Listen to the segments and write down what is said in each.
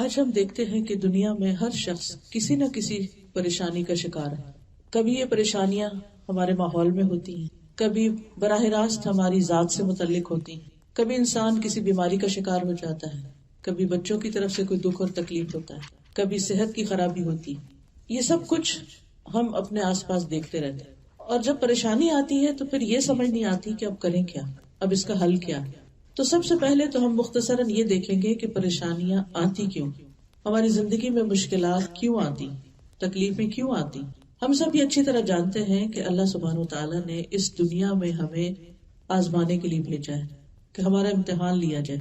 آج ہم دیکھتے ہیں کہ دنیا میں ہر شخص کسی نہ کسی پریشانی کا شکار ہے. کبھی یہ پریشانیاں ہمارے ماحول میں ہوتی ہیں، کبھی براہ راست ہماری ذات سے متعلق ہوتی ہیں، کبھی انسان کسی بیماری کا شکار ہو جاتا ہے، کبھی بچوں کی طرف سے کوئی دکھ اور تکلیف ہوتا ہے، کبھی صحت کی خرابی ہوتی ہے. یہ سب کچھ ہم اپنے آس پاس دیکھتے رہتے ہیں، اور جب پریشانی آتی ہے تو پھر یہ سمجھ نہیں آتی کہ اب کریں کیا، اب اس کا حل کیا ہے. تو سب سے پہلے تو ہم مختصراً یہ دیکھیں گے کہ پریشانیاں آتی کیوں، ہماری زندگی میں مشکلات کیوں آتی، تکلیفیں کیوں آتی. ہم سب یہ اچھی طرح جانتے ہیں کہ اللہ سبحانہ وتعالیٰ نے اس دنیا میں ہمیں آزمانے کے لیے بھیجا ہے، کہ ہمارا امتحان لیا جائے.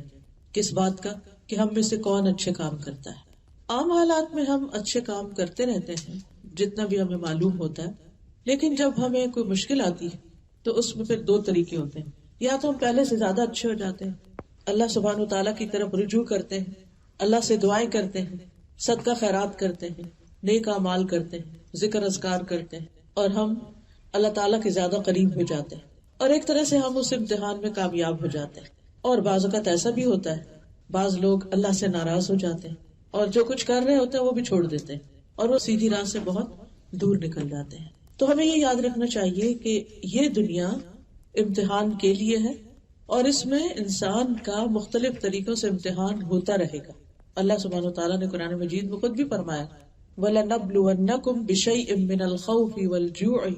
کس بات کا؟ کہ ہم میں سے کون اچھے کام کرتا ہے. عام حالات میں ہم اچھے کام کرتے رہتے ہیں جتنا بھی ہمیں معلوم ہوتا ہے، لیکن جب ہمیں کوئی مشکل آتی ہے تو اس میں پھر دو طریقے ہوتے ہیں. یا تو ہم پہلے سے زیادہ اچھے ہو جاتے ہیں، اللہ سبحانہ وتعالیٰ کی طرف رجوع کرتے ہیں، اللہ سے دعائیں کرتے ہیں، صدقہ خیرات کرتے ہیں، نیک اعمال کرتے ہیں، ذکر اذکار کرتے ہیں، اور ہم اللہ تعالیٰ کے زیادہ قریب ہو جاتے ہیں، اور ایک طرح سے ہم اس امتحان میں کامیاب ہو جاتے ہیں. اور بعض اوقات ایسا بھی ہوتا ہے، بعض لوگ اللہ سے ناراض ہو جاتے ہیں اور جو کچھ کر رہے ہوتے ہیں وہ بھی چھوڑ دیتے ہیں اور وہ سیدھی راہ سے بہت دور نکل جاتے ہیں. تو ہمیں یہ یاد رکھنا چاہیے کہ یہ دنیا امتحان کے لیے ہے، اور اس میں انسان کا مختلف طریقوں سے امتحان ہوتا رہے گا. اللہ سبحانہ وتعالیٰ نے قرآن مجید میں خود بھی فرمایا وَلَنَبْلُوَنَّكُمْ بِشَيْءٍ مِّنَ الْخَوْفِ وَالْجُوعِ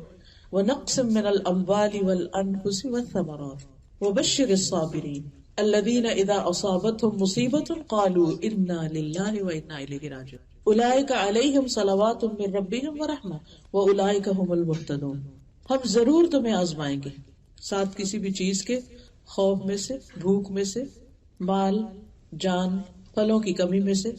وَنَقْصٍ مِّنَ الْأَمْوَالِ وَالْأَنفُسِ وَالثَّمَرَاتِ وَبَشِّرِ الصَّابِرِينَ الَّذِينَ إِذَا أَصَابَتْهُمْ مُصِيبَةٌ قَالُوا إِنَّا لِلَّهِ وَإِنَّا إِلَيْهِ رَاجِعُونَ أُولَٰئِكَ عَلَيْهِمْ صَلَوَاتٌ مِّن رَّبِّهِمْ وَرَحْمَةٌ وَأُولَٰئِكَ هُمُ الْمُهْتَدُونَ. ہم ضرور تمہیں آزمائیں گے ساتھ کسی بھی چیز کے، خوف میں سے، بھوک میں سے، مال، جان، پھلوں کی کمی میں سے،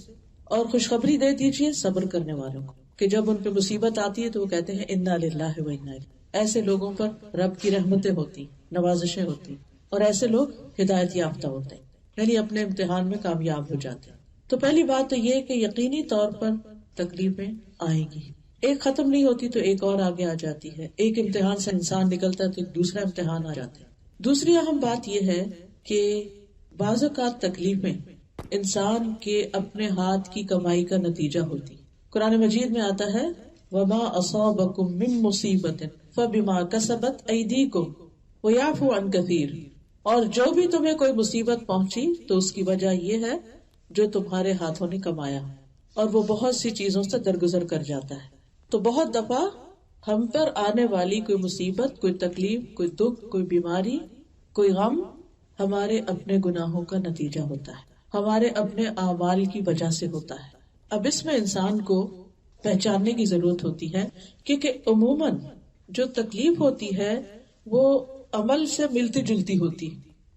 اور خوشخبری دے دیجیے صبر کرنے والوں کو کہ جب ان پہ مصیبت آتی ہے تو وہ کہتے ہیں انا للہ و انا الیہ. ایسے لوگوں پر رب کی رحمتیں ہوتی، نوازشیں ہوتی، اور ایسے لوگ ہدایت یافتہ ہوتے ہیں، یعنی اپنے امتحان میں کامیاب ہو جاتے ہیں. تو پہلی بات تو یہ کہ یقینی طور پر تکلیفیں آئیں گی، ایک ختم نہیں ہوتی تو ایک اور آگے آ جاتی ہے، ایک امتحان سے انسان نکلتا ہے تو ایک دوسرا امتحان آ جاتا ہے. دوسری اہم بات یہ ہے کہ بعض اوقات تکلیفیں انسان کے اپنے ہاتھ کی کمائی کا نتیجہ ہوتی. قرآن مجید میں آتا ہے وَمَا أَصَابَكُم مِّن مُّصِيبَةٍ فَبِمَا كَسَبَتْ أَيْدِيكُمْ وَيَعْفُو عَن كَثِيرٍ. اور جو بھی تمہیں کوئی مصیبت پہنچی تو اس کی وجہ یہ ہے جو تمہارے ہاتھوں نے کمایا، اور وہ بہت سی چیزوں سے درگزر کر جاتا ہے. تو بہت دفعہ ہم پر آنے والی کوئی مصیبت، کوئی تکلیف، کوئی دکھ، کوئی بیماری، کوئی غم ہمارے اپنے گناہوں کا نتیجہ ہوتا ہے، ہمارے اپنے اعمال کی وجہ سے ہوتا ہے. اب اس میں انسان کو پہچاننے کی ضرورت ہوتی ہے کیونکہ عموماً جو تکلیف ہوتی ہے وہ عمل سے ملتی جلتی ہوتی.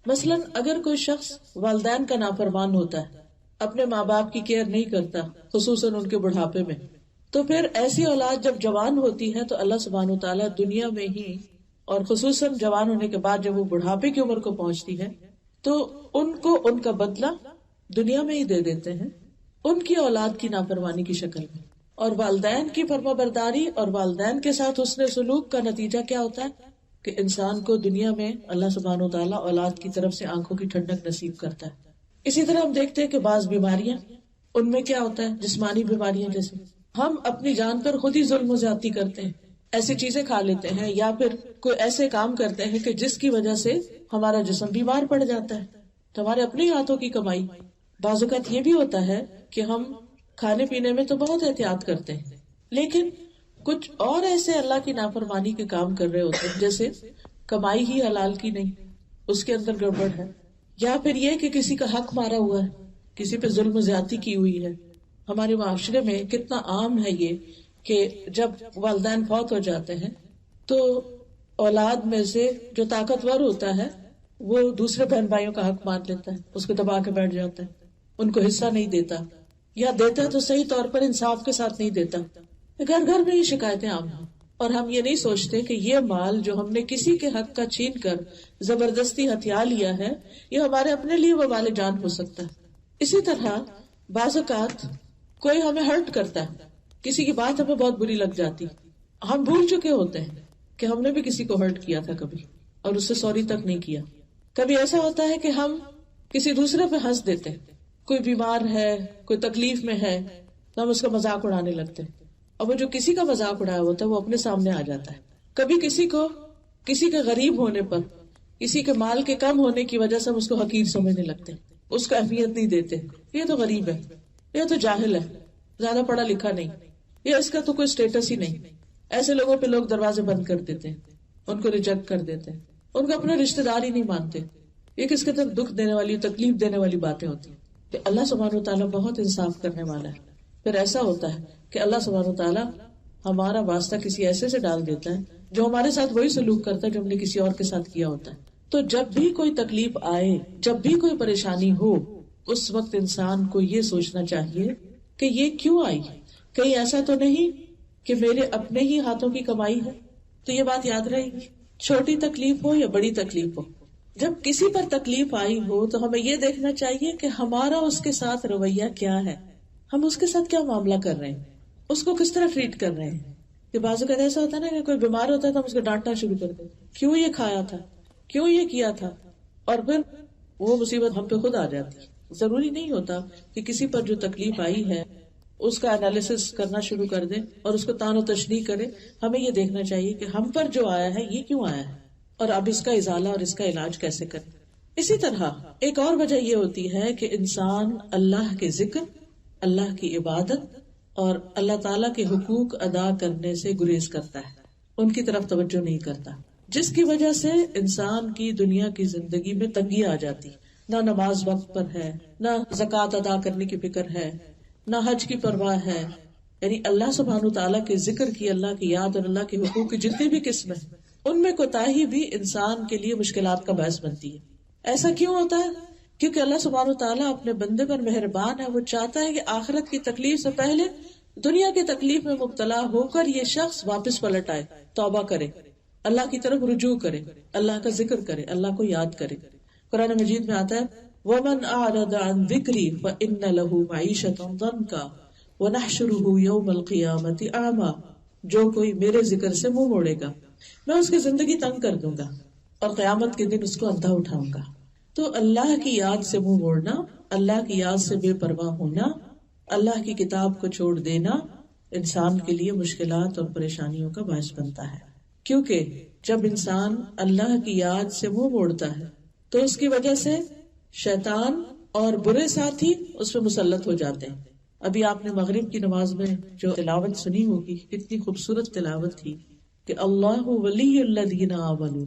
مثلاً اگر کوئی شخص والدین کا نافرمان ہوتا ہے، اپنے ماں باپ کی کیئر نہیں کرتا، خصوصاً ان کے بڑھاپے میں، تو پھر ایسی اولاد جب جوان ہوتی ہے تو اللہ سبحانہ وتعالیٰ دنیا میں ہی، اور خصوصاً جوان ہونے کے بعد جب وہ بڑھاپے کی عمر کو پہنچتی ہے تو ان کو ان کا بدلہ دنیا میں ہی دے دیتے ہیں ان کی اولاد کی نافرمانی کی شکل میں. اور والدین کی فرما برداری اور والدین کے ساتھ حسن سلوک کا نتیجہ کیا ہوتا ہے کہ انسان کو دنیا میں اللہ سبحانہ وتعالیٰ اولاد کی طرف سے آنکھوں کی ٹھنڈک نصیب کرتا ہے. اسی طرح ہم دیکھتے ہیں کہ بعض بیماریاں، ان میں کیا ہوتا ہے، جسمانی بیماریاں، جیسے ہم اپنی جان پر خود ہی ظلم و زیادتی کرتے ہیں، ایسی چیزیں کھا لیتے ہیں یا پھر کوئی ایسے کام کرتے ہیں کہ جس کی وجہ سے ہمارا جسم بیمار پڑ جاتا ہے. تو ہمارے اپنے ہاتھوں کی کمائی. بعض اوقات یہ بھی ہوتا ہے کہ ہم کھانے پینے میں تو بہت احتیاط کرتے ہیں، لیکن کچھ اور ایسے اللہ کی نافرمانی کے کام کر رہے ہوتے ہیں، جیسے کمائی ہی حلال کی نہیں، اس کے اندر گڑبڑ ہے، یا پھر یہ کہ کسی کا حق مارا ہوا ہے، کسی پہ ظلم و زیادتی کی ہوئی ہے. ہمارے معاشرے میں کتنا عام ہے یہ کہ جب والدین فوت ہو جاتے ہیں تو اولاد میں سے جو طاقتور ہوتا ہے وہ دوسرے بہن بھائیوں کا حق مان لیتا ہے، اس کو دبا کے بیٹھ جاتا ہے، ان کو حصہ نہیں دیتا، یا دیتا تو صحیح طور پر انصاف کے ساتھ نہیں دیتا. گھر گھر میں یہ شکایتیں عام ہیں، اور ہم یہ نہیں سوچتے کہ یہ مال جو ہم نے کسی کے حق کا چھین کر زبردستی ہتھیا لیا ہے، یہ ہمارے اپنے لیے وبال جان ہو سکتا ہے. اسی طرح بعض اوقات کوئی ہمیں ہرٹ کرتا ہے، کسی کی بات ہمیں بہت بری لگ جاتی، ہم بھول چکے ہوتے ہیں کہ ہم نے بھی کسی کو ہرٹ کیا تھا کبھی اور اس سے سوری تک نہیں کیا. کبھی ایسا ہوتا ہے کہ ہم کسی دوسرے پہ ہنس دیتے ہیں کوئی بیمار ہے، کوئی تکلیف میں ہے، تو ہم اس کا مذاق اڑانے لگتے ہیں، اور وہ جو کسی کا مذاق اڑایا ہوتا ہے وہ اپنے سامنے آ جاتا ہے. کبھی کسی کے غریب ہونے پر، کسی کے مال کے کم ہونے کی وجہ سے ہم اس کو حقیر سمجھنے لگتے ہیں، اس کو اہمیت نہیں دیتے. یہ تو غریب ہے، یہ تو جاہل ہے، زیادہ پڑھا لکھا نہیں، یہ اس کا تو کوئی اسٹیٹس ہی نہیں. ایسے لوگوں پہ لوگ دروازے بند کر دیتے ہیں، ان کو ریجیکٹ کر دیتے ہیں، ان کو اپنا رشتہ دار ہی نہیں مانتے. یہ کس کے طرف دکھ دینے والی، تکلیف دینے والی باتیں ہوتی ہیں. کہ اللہ سبحانہ و تعالیٰ بہت انصاف کرنے والا ہے. پھر ایسا ہوتا ہے کہ اللہ سبحانہ و تعالیٰ ہمارا واسطہ کسی ایسے سے ڈال دیتا ہے جو ہمارے ساتھ وہی سلوک کرتا ہے جو ہم نے کسی اور کے ساتھ کیا ہوتا ہے. تو جب بھی کوئی تکلیف آئے، جب بھی کوئی پریشانی ہو، اس وقت انسان کو یہ سوچنا چاہیے کہ یہ کیوں آئی، کہیں ایسا تو نہیں کہ میرے اپنے ہی ہاتھوں کی کمائی ہے. تو یہ بات یاد رہے گی، چھوٹی تکلیف ہو یا بڑی تکلیف ہو، جب کسی پر تکلیف آئی ہو تو ہمیں یہ دیکھنا چاہیے کہ ہمارا اس کے ساتھ رویہ کیا ہے، ہم اس کے ساتھ کیا معاملہ کر رہے ہیں، اس کو کس طرح ٹریٹ کر رہے ہیں. کہ بعض اوقات ایسا ہوتا ہے نا کہ کوئی بیمار ہوتا ہے تو ہم اس کو ڈانٹنا شروع کر دیں، کیوں یہ کھایا تھا، کیوں یہ کیا تھا، اور پھر وہ مصیبت ہم پہ خود آ جاتی. ضروری نہیں ہوتا کہ کسی پر جو تکلیف آئی ہے اس کا انالیسس کرنا شروع کر دیں اور اس کو تان و تشریح کرے. ہمیں یہ دیکھنا چاہیے کہ ہم پر جو آیا ہے یہ کیوں آیا ہے، اور اب اس کا ازالہ اور اس کا علاج کیسے کریں. اسی طرح ایک اور وجہ یہ ہوتی ہے کہ انسان اللہ کے ذکر، اللہ کی عبادت اور اللہ تعالیٰ کے حقوق ادا کرنے سے گریز کرتا ہے، ان کی طرف توجہ نہیں کرتا، جس کی وجہ سے انسان کی دنیا کی زندگی میں تنگی آ جاتی. نہ نماز وقت پر ہے، نہ زکوٰۃ ادا کرنے کی فکر ہے، نہ حج کی پرواہ ہے. یعنی اللہ سبحانہ تعالیٰ کے ذکر کی، اللہ کی یاد اور اللہ کے حقوق کی جتنی بھی قسمیں ان میں کوتاہی بھی انسان کے لیے مشکلات کا باعث بنتی ہے. ایسا کیوں ہوتا ہے؟ کیونکہ اللہ سبحانہ تعالیٰ اپنے بندے پر مہربان ہے. وہ چاہتا ہے کہ آخرت کی تکلیف سے پہلے دنیا کی تکلیف میں مبتلا ہو کر یہ شخص واپس پلٹ آئے، توبہ کرے، اللہ کی طرف رجوع کرے، اللہ کا ذکر کرے، اللہ کو یاد کرے. قرآن مجید میں آتا ہے وَمَنْ أَعْرَضَ عَنْ ذِكْرِي فَإِنَّ لَهُ مَعِيشَةً ضَنْكًا وَنَحْشُرُهُ يَوْمَ الْقِيَامَةِ أَعْمَى. جو کوئی میرے ذکر سے منہ موڑے گا میں اس کی زندگی تنگ کر دوں گا اور قیامت کے دن اس کو اندھا اٹھاؤں گا. تو اللہ کی یاد سے منہ موڑنا، اللہ کی یاد سے بے پرواہ ہونا، اللہ کی کتاب کو چھوڑ دینا انسان کے لیے مشکلات اور پریشانیوں کا باعث بنتا ہے. کیونکہ جب انسان اللہ کی یاد سے منہ موڑتا ہے تو اس کی وجہ سے شیطان اور برے ساتھی اس پہ مسلط ہو جاتے ہیں. ابھی آپ نے مغرب کی نماز میں جو تلاوت سنی ہوگی، کتنی خوبصورت تلاوت تھی کہ اللہ ولی الذین آمنوا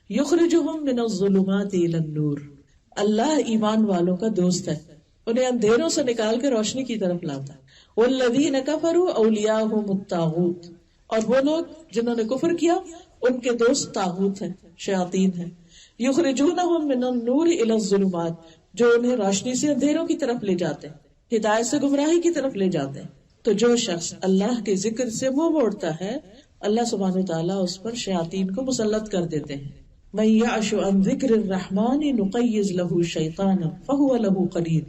یخرجہم من الظلمات الی النور. اللہ ایمان والوں کا دوست ہے، انہیں اندھیروں سے نکال کے روشنی کی طرف لاتا ہے. والذین کفروا اولیاءہم الطاغوت. اور وہ لوگ جنہوں نے کفر کیا ان کے دوست طاغوت ہیں، شیاطین ہیں. یخرجونہم من النور الی الظلمات. جو انہیں روشنی سے اندھیروں کی طرف لے جاتے ہیں، ہدایت سے گمراہی کی طرف لے جاتے ہیں. تو جو شخص اللہ کے ذکر سے منہ موڑتا ہے اللہ سبحانہ تعالیٰ اس پر شیاطین کو مسلط کر دیتے ہیں. من یعش عن ذکر الرحمن نقیض له شیطانا فهو له قرین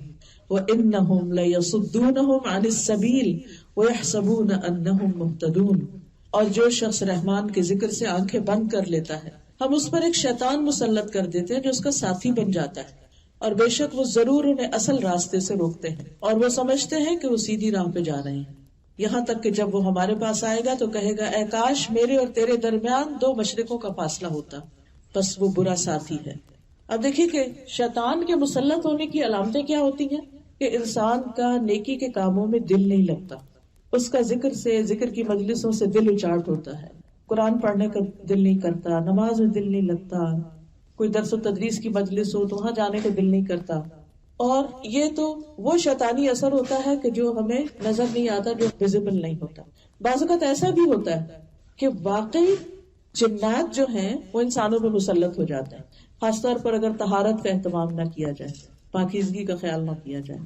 وانہم لیصدونہم عن السبیل ویحسبون انہم مہتدون. اور جو شخص رحمان کے ذکر سے آنکھیں بند کر لیتا ہے ہم اس پر ایک شیطان مسلط کر دیتے ہیں جو اس کا ساتھی بن جاتا ہے، اور بے شک وہ ضرور انہیں اصل راستے سے روکتے ہیں اور وہ سمجھتے ہیں کہ وہ سیدھی راہ پہ جا رہے ہیں. یہاں تک کہ جب وہ ہمارے پاس آئے گا تو کہے گا اے کاش میرے اور تیرے درمیان 2 مشرقوں کا فاصلہ ہوتا. بس وہ برا ساتھی ہے. اب دیکھیے کہ شیطان کے مسلط ہونے کی علامتیں کیا ہوتی ہیں کہ انسان کا نیکی کے کاموں میں دل نہیں لگتا، اس کا ذکر کی مجلسوں سے دل اچاٹ ہوتا ہے، قرآن پڑھنے کا دل نہیں کرتا، نماز میں دل نہیں لگتا، کوئی درس و تدریس کی مجلس ہو تو وہاں جانے کا دل نہیں کرتا. اور یہ تو وہ شیطانی اثر ہوتا ہے کہ جو ہمیں نظر نہیں آتا، جو ویزیبل نہیں ہوتا. بعض اوقات ایسا بھی ہوتا ہے کہ واقعی جنات جو ہیں وہ انسانوں پہ مسلط ہو جاتے ہیں، خاص طور پر اگر طہارت کا اہتمام نہ کیا جائے، پاکیزگی کا خیال نہ کیا جائے،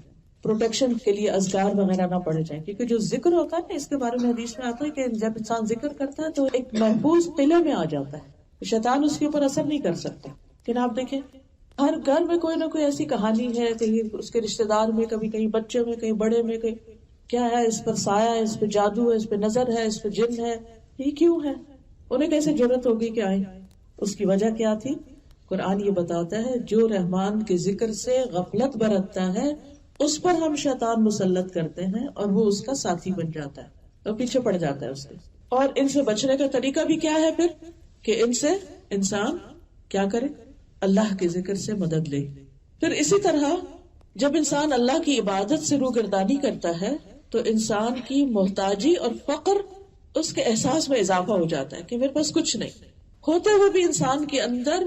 پروٹیکشن کے لیے اذکار وغیرہ نہ پڑھے جائیں. کیونکہ جو ذکر ہوتا ہے نا، اس کے بارے میں حدیث میں آتا ہے کہ جب انسان ذکر کرتا ہے تو ایک محفوظ قلعے میں آ جاتا ہے، شیطان اس کے اوپر اثر نہیں کر سکتا. لیکن آپ دیکھیں ہر گھر میں کوئی نہ کوئی ایسی کہانی ہے، کہیں اس کے رشتہ دار میں، کبھی کہیں بچے میں، کہیں بڑے میں، کہیں کیا ہے، اس پر سایہ ہے، اس پہ جادو ہے، اس پہ نظر ہے، اس پہ جن ہے. یہ کیوں ہے؟ انہیں کیسے جرت ہوگی کہ آئیں؟ اس کی وجہ کیا تھی؟ قرآن یہ بتاتا ہے جو رحمان کے ذکر سے غفلت برتتا ہے اس پر ہم شیطان مسلط کرتے ہیں اور وہ اس کا ساتھی بن جاتا ہے اور پیچھے پڑ جاتا ہے اس کے. اور ان سے بچنے کا طریقہ بھی کیا ہے پھر کہ ان سے انسان کیا کرے؟ اللہ کے ذکر سے مدد لے. پھر اسی طرح جب انسان اللہ کی عبادت سے روگردانی کرتا ہے تو انسان کی محتاجی اور فقر اس کے احساس میں اضافہ ہو جاتا ہے کہ میرے پاس کچھ نہیں. ہوتے ہوئے بھی انسان کے اندر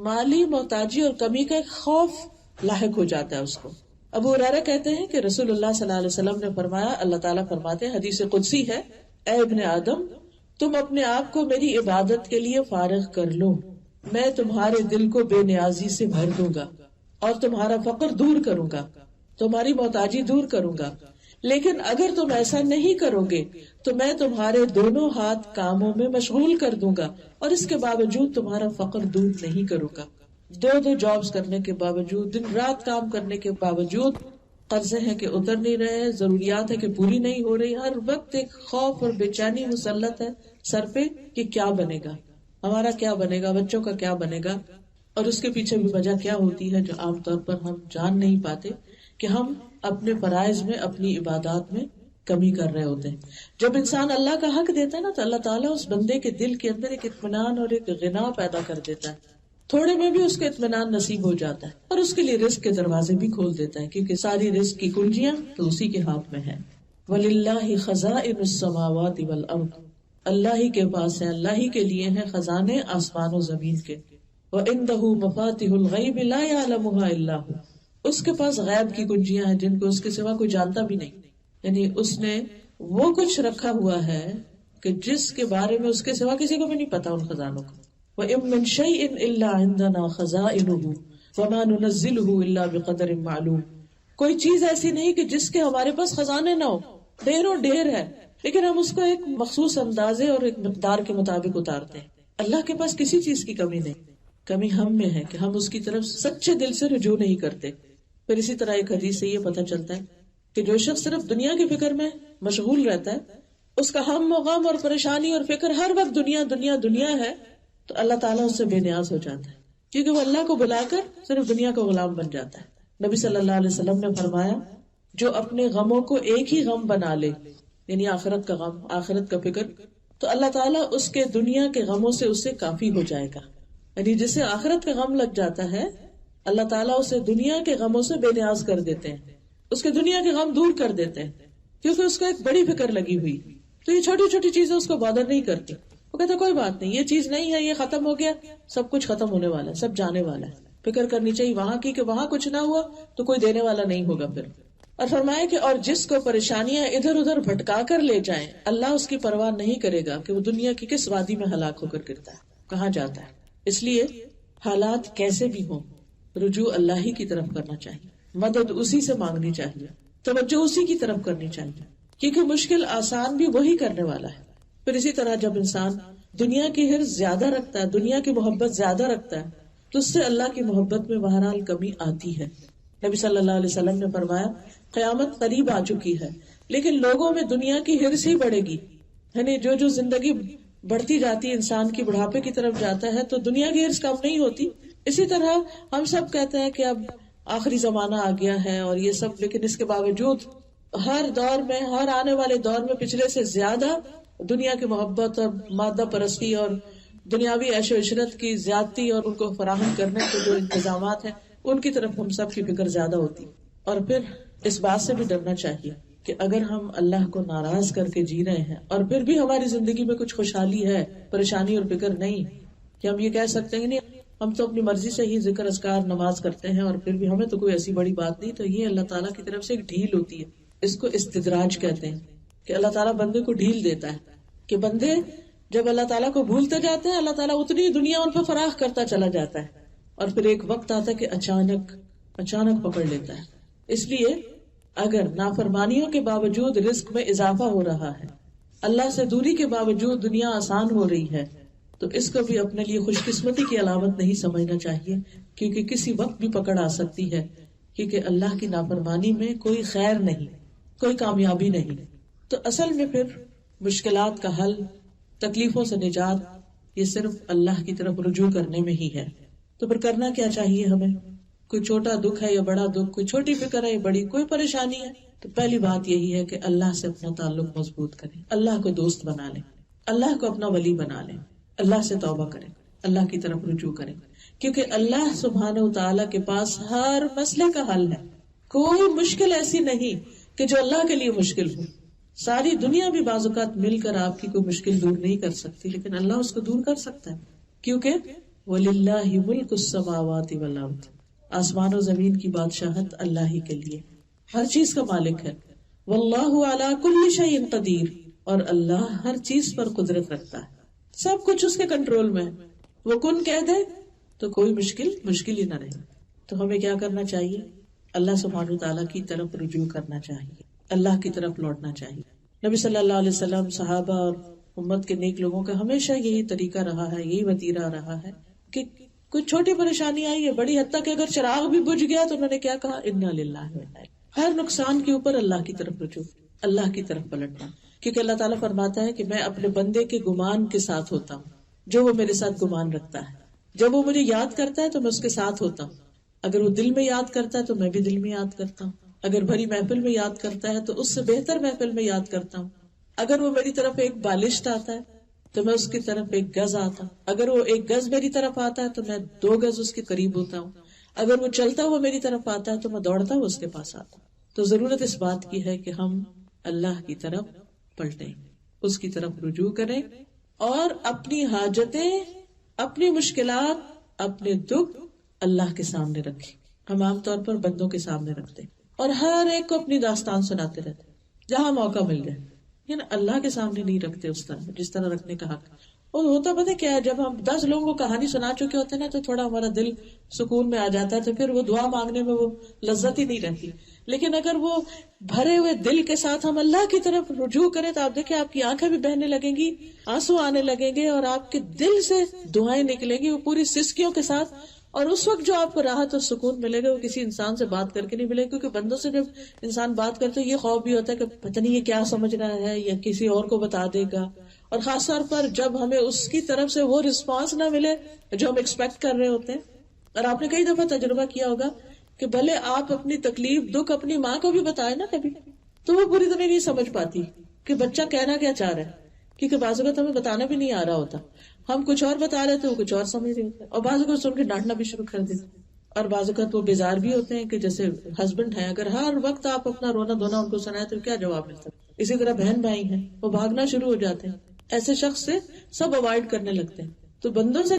مالی محتاجی اور کمی کا ایک خوف لاحق ہو جاتا ہے اس کو. ابو ہریرہ کہتے ہیں کہ رسول اللہ صلی اللہ علیہ وسلم نے فرمایا، اللہ تعالیٰ فرماتے ہیں، حدیث قدسی ہے، اے ابن آدم تم اپنے آپ کو میری عبادت کے لیے فارغ کر لو، میں تمہارے دل کو بے نیازی سے بھر دوں گا اور تمہارا فقر دور کروں گا، تمہاری محتاجی دور کروں گا. لیکن اگر تم ایسا نہیں کرو گے تو میں تمہارے دونوں ہاتھ کاموں میں مشغول کر دوں گا اور اس کے باوجود تمہارا فقر دور نہیں کروں گا. دو جابز کرنے کے باوجود، دن رات کام کرنے کے باوجود، قرضے ہیں کہ اتر نہیں رہے، ضروریات ہے کہ پوری نہیں ہو رہی، ہر وقت ایک خوف اور بے چینی مسلط ہے سر پہ کہ کیا بنے گا، ہمارا کیا بنے گا، بچوں کا کیا بنے گا. اور اس کے پیچھے بھی وجہ کیا ہوتی ہے جو عام طور پر ہم جان نہیں پاتے کہ ہم اپنے فرائض میں، اپنی عبادات میں کمی کر رہے ہوتے ہیں. جب انسان اللہ کا حق دیتا ہے نا تو اللہ تعالیٰ اس بندے کے دل کے اندر ایک اطمینان اور ایک غنا پیدا کر دیتا ہے. تھوڑے میں بھی اس کو اطمینان نصیب ہو جاتا ہے اور اس کے لیے رزق کے دروازے بھی کھول دیتا ہے، کیونکہ ساری رزق کی کنجیاں تو اسی کے ہاتھ میں ہیں. وَلِلَّهِ خَزَائِنُ السَّمَاوَاتِ وَالْأَرْضِ، اللہ ہی کے پاس ہے، اللہ ہی کے لیے ہیں خزانے آسمان و زمین کے. وَعِندَهُ مَفَاتِحُ الْغَيْبِ لَا يَعْلَمُهَا إِلَّا هُوَ، اس کے پاس غیب کی کنجیاں ہیں جن کو اس کے سوا کوئی جانتا بھی نہیں. یعنی اس نے وہ کچھ رکھا ہوا ہے کہ جس کے بارے میں اس کے سوا کسی کو بھی نہیں پتا ان خزانوں کو. وَإِن مِّن شَيْءٍ إِلَّا عِندَنَا خَزَائِنُهُ وَمَا نُنَزِّلُهُ إِلَّا بِقَدَرٍ مَّعْلُومٍ، کوئی چیز ایسی نہیں کہ جس کے ہمارے پاس خزانے نہ ہو، ڈھیروں ڈھیر ہے لیکن ہم اس کو ایک مخصوص اندازے اور ایک مقدار کے مطابق اتارتے ہیں. اللہ کے پاس کسی چیز کی کمی نہیں، کمی ہم میں ہے کہ ہم اس کی طرف سچے دل سے رجوع نہیں کرتے. پھر اسی طرح ایک حدیث سے یہ پتہ چلتا ہے کہ جو شخص صرف دنیا کی فکر میں مشغول رہتا ہے، اس کا ہم و غم اور پریشانی اور فکر ہر وقت دنیا دنیا دنیا ہے، تو اللہ تعالیٰ اس سے بے نیاز ہو جاتا ہے، کیونکہ وہ اللہ کو بلا کر صرف دنیا کا غلام بن جاتا ہے. نبی صلی اللہ علیہ وسلم نے فرمایا، جو اپنے غموں کو ایک ہی غم بنا لے، یعنی آخرت کا غم، آخرت کا فکر، تو اللہ تعالیٰ اس کے دنیا کے غموں سے اسے کافی ہو جائے گا. یعنی جسے آخرت کا غم لگ جاتا ہے، اللہ تعالیٰ اسے دنیا کے غموں سے بے نیاز کر دیتے ہیں، اس کے دنیا کے غم دور کر دیتے ہیں، کیونکہ اس کو ایک بڑی فکر لگی ہوئی. تو یہ چھوٹی چھوٹی چیزیں اس کو بادر نہیں کرتی. وہ کہتا کوئی بات نہیں، یہ چیز نہیں ہے، یہ ختم ہو گیا، سب کچھ ختم ہونے والا ہے، سب جانے والا ہے. فکر کرنی چاہیے وہاں کی کہ وہاں کچھ نہ ہوا تو کوئی دینے والا نہیں ہوگا پھر. اور فرمایا کہ اور جس کو پریشانیاں ادھر ادھر بھٹکا کر لے جائیں، اللہ اس کی پرواہ نہیں کرے گا کہ وہ دنیا کی کس وادی میں ہلاک ہو کر گرتا ہے، کہاں جاتا ہے. اس لیے حالات کیسے بھی ہوں، رجوع اللہ ہی کی طرف کرنا چاہیے، مدد اسی سے مانگنی چاہیے، توجہ اسی کی طرف کرنی چاہیے، کیونکہ مشکل آسان بھی وہی کرنے والا ہے. پھر اسی طرح جب انسان دنیا کی حرص زیادہ رکھتا ہے، دنیا کی محبت زیادہ رکھتا ہے، تو اس سے اللہ کی محبت میں بہرحال کمی آتی ہے. نبی صلی اللہ علیہ وسلم نے فرمایا، قیامت قریب آ چکی ہے لیکن لوگوں میں دنیا کی حرص ہی بڑھے گی. یعنی جو زندگی بڑھتی جاتی ہے، انسان کی بڑھاپے کی طرف جاتا ہے تو دنیا کی حرص کم نہیں ہوتی. اسی طرح ہم سب کہتے ہیں کہ اب آخری زمانہ آ گیا ہے اور یہ سب، لیکن اس کے باوجود ہر دور میں، ہر آنے والے دور میں پچھلے سے زیادہ دنیا کی محبت اور مادہ پرستی اور دنیاوی عیش و عشرت کی زیادتی اور ان کو فراہم کرنے کے جو انتظامات ہیں ان کی طرف ہم سب کی فکر زیادہ ہوتی. اور پھر اس بات سے بھی ڈرنا چاہیے کہ اگر ہم اللہ کو ناراض کر کے جی رہے ہیں اور پھر بھی ہماری زندگی میں کچھ خوشحالی ہے، پریشانی اور فکر نہیں، کہ ہم یہ کہہ سکتے ہیں نہیں ہم تو اپنی مرضی سے ہی ذکر اذکار نماز کرتے ہیں اور پھر بھی ہمیں تو کوئی ایسی بڑی بات نہیں، تو یہ اللہ تعالیٰ کی طرف سے ایک ڈھیل ہوتی ہے. اس کو استدراج کہتے ہیں کہ اللہ تعالیٰ بندے کو ڈھیل دیتا ہے کہ بندے جب اللہ تعالیٰ کو بھولتے جاتے ہیں، اللہ تعالیٰ اتنی دنیا ان پہ فراخ کرتا چلا جاتا ہے اور پھر ایک وقت آتا ہے کہ اچانک پکڑ لیتا ہے. اس لیے اگر نافرمانیوں کے باوجود رزق میں اضافہ ہو رہا ہے، اللہ سے دوری کے باوجود دنیا آسان ہو رہی ہے، تو اس کو بھی اپنے لیے خوش قسمتی کی علامت نہیں سمجھنا چاہیے، کیونکہ کسی وقت بھی پکڑ آ سکتی ہے، کیونکہ اللہ کی نافرمانی میں کوئی خیر نہیں، کوئی کامیابی نہیں. تو اصل میں پھر مشکلات کا حل، تکلیفوں سے نجات، یہ صرف اللہ کی طرف رجوع کرنے میں ہی ہے. تو پھر کرنا کیا چاہیے ہمیں؟ کوئی چھوٹا دکھ ہے یا بڑا دکھ، کوئی چھوٹی فکر ہے یا بڑی، کوئی پریشانی ہے، تو پہلی بات یہی ہے کہ اللہ سے اپنا تعلق مضبوط کریں، اللہ کو دوست بنا لیں، اللہ کو اپنا ولی بنا لیں، اللہ سے توبہ کریں، اللہ کی طرف رجوع کریں، کیونکہ اللہ سبحانہ وتعالی کے پاس ہر مسئلے کا حل ہے. کوئی مشکل ایسی نہیں کہ جو اللہ کے لیے مشکل ہو. ساری دنیا بھی بعض اوقات مل کر آپ کی کوئی مشکل دور نہیں کر سکتی، لیکن اللہ اس کو دور کر سکتا ہے، کیونکہ وَلِلَّهِ مُلْكُ السَّمَاوَاتِ وَالْأَرْضِ، آسمان و زمین کی بادشاہت اللہ ہی کے لیے، ہر چیز کا مالک ہے. وَاللَّهُ عَلَى كُلِّ شَيْءٍ قَدِيرٌ، اور اللہ ہر چیز پر قدرت رکھتا ہے، سب کچھ اس کے کنٹرول میں ہے. وہ کن کہہ دے تو کوئی مشکل ہی نہ رہے. تو ہمیں کیا کرنا چاہیے؟ اللہ سبحانہ تعالیٰ کی طرف رجوع کرنا چاہیے، اللہ کی طرف لوٹنا چاہیے. نبی صلی اللہ علیہ وسلم، صحابہ اور امت کے نیک لوگوں کا ہمیشہ یہی طریقہ رہا ہے، یہی وتیرہ رہا ہے کہ کوئی چھوٹی پریشانی آئی ہے، بڑی حتیٰ کہ اگر چراغ بھی بجھ گیا تو انہوں نے کیا کہا؟ انا للہ و انا الیہ. ہر نقصان کے اوپر اللہ کی طرف رجوع، اللہ کی طرف پلٹنا، کیونکہ اللہ تعالیٰ فرماتا ہے کہ میں اپنے بندے کے گمان کے ساتھ ہوتا ہوں، جو وہ میرے ساتھ گمان رکھتا ہے. جب وہ مجھے یاد کرتا ہے تو میں اس کے ساتھ ہوتا ہوں، اگر وہ دل میں یاد کرتا ہے تو میں بھی دل میں یاد کرتا ہوں، اگر بھری محفل میں یاد کرتا ہے تو اس سے بہتر محفل میں یاد کرتا ہوں، اگر وہ میری طرف ایک بالشت آتا ہے تو میں اس کی طرف ایک گز آتا ہوں، اگر وہ ایک گز میری طرف آتا ہے تو میں 2 گز اس کے قریب ہوتا ہوں، اگر وہ چلتا ہوا میری طرف آتا ہے تو میں دوڑتا ہوا اس کے پاس آتا ہوں. تو ضرورت اس بات کی ہے کہ ہم اللہ کی طرف پلٹیں، اس کی طرف رجوع کریں اور اپنی حاجتیں، اپنی مشکلات، اپنے دکھ اللہ کے سامنے رکھیں. ہم عام طور پر بندوں کے سامنے رکھتے ہیں اور ہر ایک کو اپنی داستان سناتے رہتے جہاں موقع مل جائے، لیکن اللہ کے سامنے نہیں رکھتے اس طرح جس طرح رکھنے کا حق. اور ہوتا پتہ کیا ہے، جب ہم 10 لوگوں کو کہانی سنا چکے ہوتے ہیں نا تو تھوڑا ہمارا دل سکون میں آ جاتا ہے، تو پھر وہ دعا مانگنے میں وہ لذت ہی نہیں رہتی. لیکن اگر وہ بھرے ہوئے دل کے ساتھ ہم اللہ کی طرف رجوع کریں تو آپ دیکھیں آپ کی آنکھیں بھی بہنے لگیں گی، آنسو آنے لگیں گے اور آپ کے دل سے دعائیں نکلیں گی وہ پوری سسکیوں کے ساتھ. اور اس وقت جو آپ کو راحت اور سکون ملے گا وہ کسی انسان سے بات کر کے نہیں ملے گا، کیونکہ بندوں سے جب انسان بات کرتے یہ خوف بھی ہوتا ہے کہ پتہ نہیں یہ کیا سمجھ رہا ہے یا کسی اور کو بتا دے گا. اور خاص طور پر جب ہمیں اس کی طرف سے وہ رسپانس نہ ملے جو ہم ایکسپیکٹ کر رہے ہوتے ہیں. اور آپ نے کئی دفعہ تجربہ کیا ہوگا کہ بھلے آپ اپنی تکلیف دکھ اپنی ماں کو بھی بتائے نا کبھی، تو وہ پوری طرح نہیں سمجھ پاتی کہ بچہ کہنا کیا چاہ رہا ہے، کیونکہ بعض اوقات ہمیں بتانا بھی نہیں آ رہا ہوتا، ہم کچھ اور بتا رہے تھے وہ کچھ اور سمجھ رہے ہوتے، اور بعض اوقات سن کے ڈانٹنا بھی شروع کر دیتے. اور بعض اوقات وہ بیزار بھی ہوتے ہیں کہ جیسے ہسبینڈ ہیں، اگر ہر وقت آپ اپنا رونا دھونا ان کو سنائے تو کیا جواب ملتا ہے. اسی طرح بہن بھائی ہیں، وہ بھاگنا شروع ہو جاتے ہیں. ایسے شخص سے سب اوائڈ کرنے لگتے ہیں. تو بندوں سے